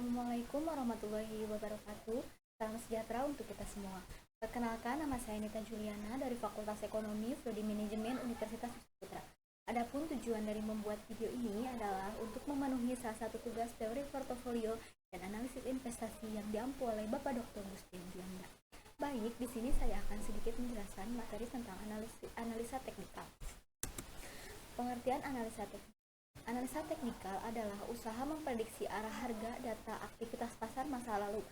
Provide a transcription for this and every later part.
Assalamualaikum warahmatullahi wabarakatuh. Salam sejahtera untuk kita semua. Perkenalkan, nama saya Nita Juliana dari Fakultas Ekonomi Prodi Manajemen Universitas Putra. Adapun tujuan dari membuat video ini adalah untuk memenuhi salah satu tugas teori portofolio dan analisis investasi yang diampu oleh Bapak Dr. Gustin Juanda. Baik, di sini saya akan sedikit menjelaskan materi tentang analisa teknikal. Pengertian analisa teknikal. Analisa teknikal adalah usaha memprediksi arah harga data aktivitas pasar masa lalu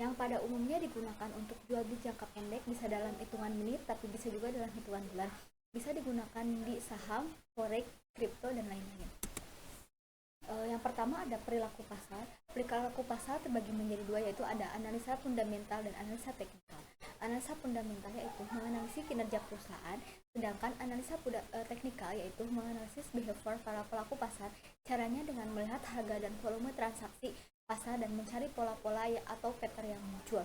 yang pada umumnya digunakan untuk jual beli jangka pendek, bisa dalam hitungan menit tapi bisa juga dalam hitungan bulan. Bisa digunakan di saham, forex, kripto, dan lain-lain. Yang pertama ada perilaku pasar. Perilaku pasar terbagi menjadi dua, yaitu ada analisa fundamental dan analisa teknikal. Analisa fundamental yaitu menganalisis kinerja perusahaan, sedangkan analisa teknikal yaitu menganalisis behavior para pelaku pasar. Caranya dengan melihat harga dan volume transaksi pasar dan mencari pola-pola atau pattern yang muncul.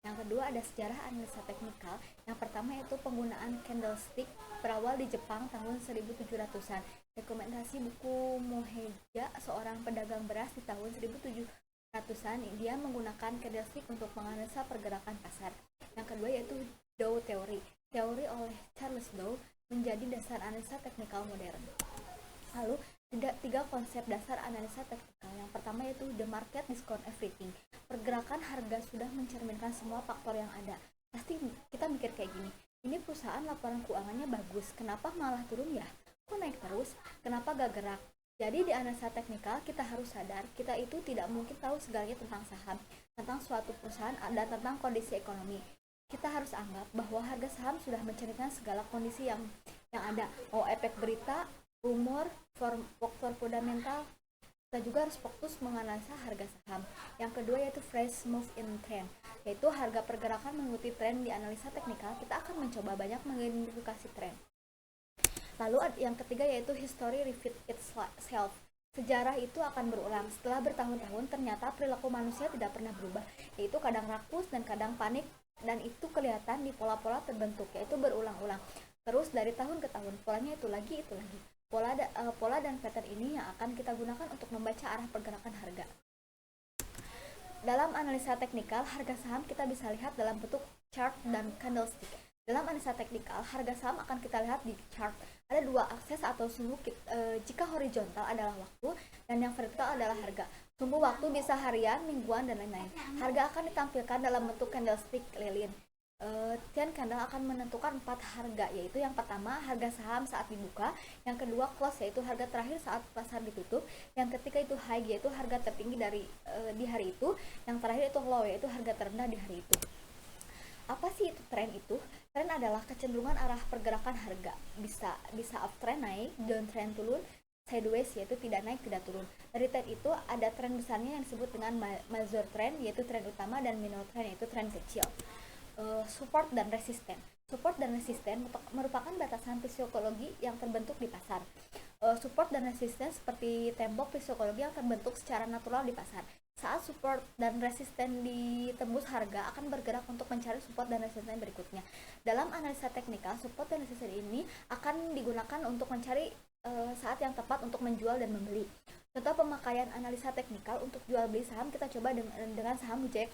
Yang kedua ada sejarah analisa teknikal. Yang pertama yaitu penggunaan candlestick berawal di Jepang tahun 1700-an. Rekomendasi buku Moheja, seorang pedagang beras di tahun 1700-an, dia menggunakan candlestick untuk menganalisa pergerakan pasar. Yang kedua yaitu Dow Theory. Teori oleh Charles Dow menjadi dasar analisa teknikal modern. Lalu tiga konsep dasar analisa teknikal. Yang pertama yaitu the market discount everything. Pergerakan harga sudah mencerminkan semua faktor yang ada. Pasti kita mikir kayak gini, ini perusahaan laporan keuangannya bagus, kenapa malah turun ya? Kok naik terus? Kenapa gak gerak? Jadi di analisa teknikal kita harus sadar, kita itu tidak mungkin tahu segalanya tentang saham, tentang suatu perusahaan, dan tentang kondisi ekonomi. Kita harus anggap bahwa harga saham sudah mencerminkan segala kondisi yang ada. Efek berita, rumor, faktor fundamental. Kita juga harus fokus menganalisa harga saham. Yang kedua yaitu fresh move in trend, yaitu harga pergerakan mengikuti tren. Di analisa teknikal kita akan mencoba banyak mengidentifikasi tren. Lalu yang ketiga yaitu history repeat itself. Sejarah itu akan berulang. Setelah bertahun-tahun ternyata perilaku manusia tidak pernah berubah, yaitu kadang rakus dan kadang panik, dan itu kelihatan di pola-pola terbentuk, yaitu berulang-ulang terus dari tahun ke tahun. Polanya itu lagi. Pola dan pattern ini yang akan kita gunakan untuk membaca arah pergerakan harga. Dalam analisa teknikal, harga saham kita bisa lihat dalam bentuk chart dan candlestick. Dalam analisa teknikal, harga saham akan kita lihat di chart. Ada dua akses atau sumbu. Jika horizontal adalah waktu dan yang vertikal adalah harga. Sumbu waktu bisa harian, mingguan, dan lain-lain. Harga akan ditampilkan dalam bentuk candlestick lilin. Tian candle akan menentukan 4 harga, yaitu yang pertama harga saham saat dibuka, yang kedua close yaitu harga terakhir saat pasar ditutup, yang ketiga itu high yaitu harga tertinggi di hari itu, yang terakhir itu low yaitu harga terendah di hari itu. Apa sih itu tren itu? Tren adalah kecenderungan arah pergerakan harga, bisa uptrend naik, downtrend turun, sideways yaitu tidak naik tidak turun. Dari tren itu ada tren besarnya yang disebut dengan major trend yaitu tren utama, dan minor trend yaitu tren kecil. Support dan resisten. Support dan resisten merupakan batasan psikologi yang terbentuk di pasar. Support dan resisten seperti tembok psikologi yang terbentuk secara natural di pasar. Saat support dan resisten ditembus, harga akan bergerak untuk mencari support dan resisten berikutnya. Dalam analisa teknikal, support dan resisten ini akan digunakan untuk mencari saat yang tepat untuk menjual dan membeli. Contoh pemakaian analisa teknikal untuk jual beli saham kita coba dengan saham Wijaya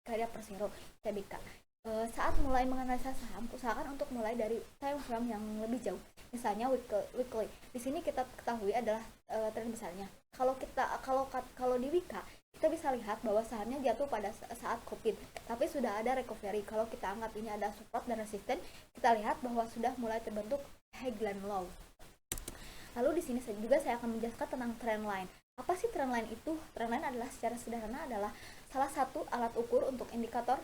Karya Persero Tbk. Saat mulai menganalisa saham, usahakan untuk mulai dari time frame yang lebih jauh, misalnya weekly. Di sini kita ketahui adalah tren besarnya. Kalau di Wika kita bisa lihat bahwa sahamnya jatuh pada saat COVID, tapi sudah ada recovery. Kalau kita anggap ini ada support dan resisten, kita lihat bahwa sudah mulai terbentuk high dan low. Lalu di sini juga saya akan menjelaskan tentang trend line. Apa sih trend line itu? Trend line adalah secara sederhana adalah salah satu alat ukur untuk indikator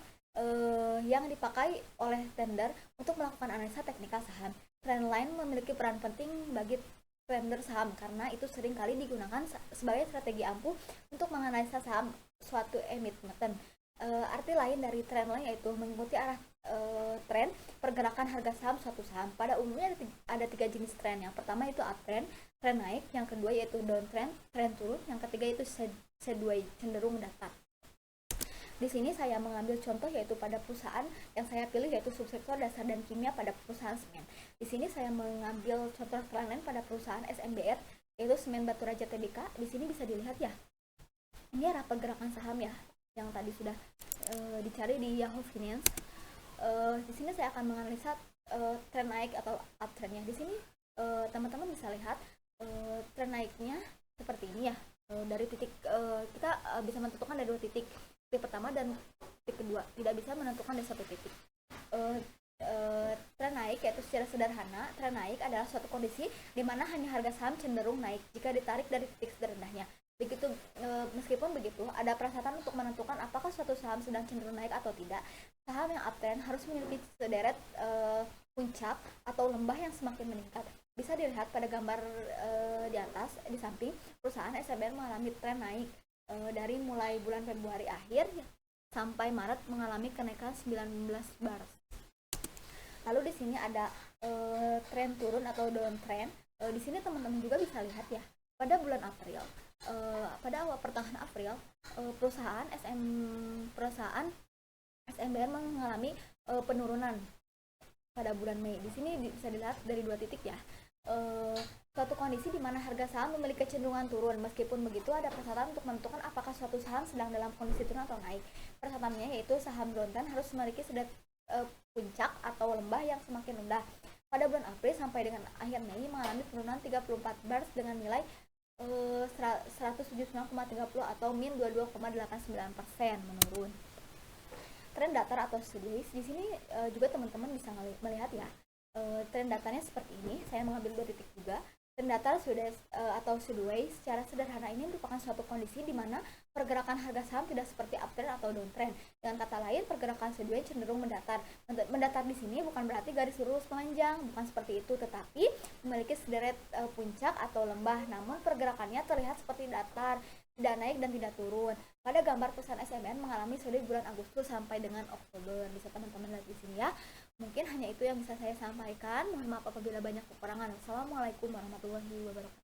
yang dipakai oleh trader untuk melakukan analisa teknikal saham. Trend line memiliki peran penting bagi trader saham karena itu sering kali digunakan sebagai strategi ampuh untuk menganalisa saham suatu emiten. Arti lain dari trend line yaitu mengikuti arah tren pergerakan harga saham suatu saham. Pada umumnya ada 3 jenis tren. Yang pertama itu uptrend, tren naik. Yang kedua yaitu downtrend, tren turun. Yang ketiga itu sideways, cenderung datar. Di sini saya mengambil contoh yaitu pada perusahaan yang saya pilih yaitu subsektor dasar dan kimia pada perusahaan semen. Di sini saya mengambil contoh trend line pada perusahaan SMBR yaitu Semen Batu Raja Tbk. Di sini bisa dilihat ya. Ini arah pergerakan saham ya, yang tadi sudah dicari di Yahoo Finance. Di sini saya akan menganalisa tren naik atau uptrendnya. Di sini teman-teman bisa lihat tren naiknya seperti ini ya. Dari titik kita bisa menentukan dari dua titik, titik pertama dan titik kedua, tidak bisa menentukan dari satu titik. Tren naik yaitu secara sederhana, tren naik adalah suatu kondisi di mana hanya harga saham cenderung naik jika ditarik dari titik terendahnya. Begitu meskipun begitu, ada persyaratan untuk menentukan apakah suatu saham sedang cenderung naik atau tidak. Saham yang uptrend harus memiliki sederet puncak atau lembah yang semakin meningkat. Bisa dilihat pada gambar di atas, di samping, perusahaan SMBR mengalami tren naik dari mulai bulan Februari akhir sampai Maret mengalami kenaikan 19 bar. Lalu di sini ada tren turun atau downtrend. Di sini teman-teman juga bisa lihat ya, pada bulan April, pada awal pertengahan April, perusahaan SMBR mengalami penurunan pada bulan Mei. Di sini bisa dilihat dari dua titik ya. Suatu kondisi di mana harga saham memiliki kecenderungan turun. Meskipun begitu, ada persyaratan untuk menentukan apakah suatu saham sedang dalam kondisi turun atau naik. Persyaratannya yaitu saham downtrend harus memiliki sederet puncak atau lembah yang semakin rendah. Pada bulan April sampai dengan akhir Mei mengalami penurunan 34 bars dengan nilai 179,30 atau min 22,89% menurun. Tren datar atau sideways, di sini juga teman-teman bisa melihat ya. Tren datarnya seperti ini. Saya mengambil dua titik juga. Tren datar atau sideways secara sederhana ini merupakan suatu kondisi di mana pergerakan harga saham tidak seperti uptrend atau downtrend. Dengan kata lain, pergerakan sideways cenderung mendatar. Mendatar di sini bukan berarti garis lurus panjang, bukan seperti itu, tetapi memiliki sederet puncak atau lembah. Namun pergerakannya terlihat seperti datar, tidak naik dan tidak turun. Pada gambar perusahaan SMN mengalami sederet bulan Agustus sampai dengan Oktober. Bisa teman-teman lihat di sini ya. Mungkin hanya itu yang bisa saya sampaikan. Mohon maaf apabila banyak kekurangan. Assalamualaikum warahmatullahi wabarakatuh.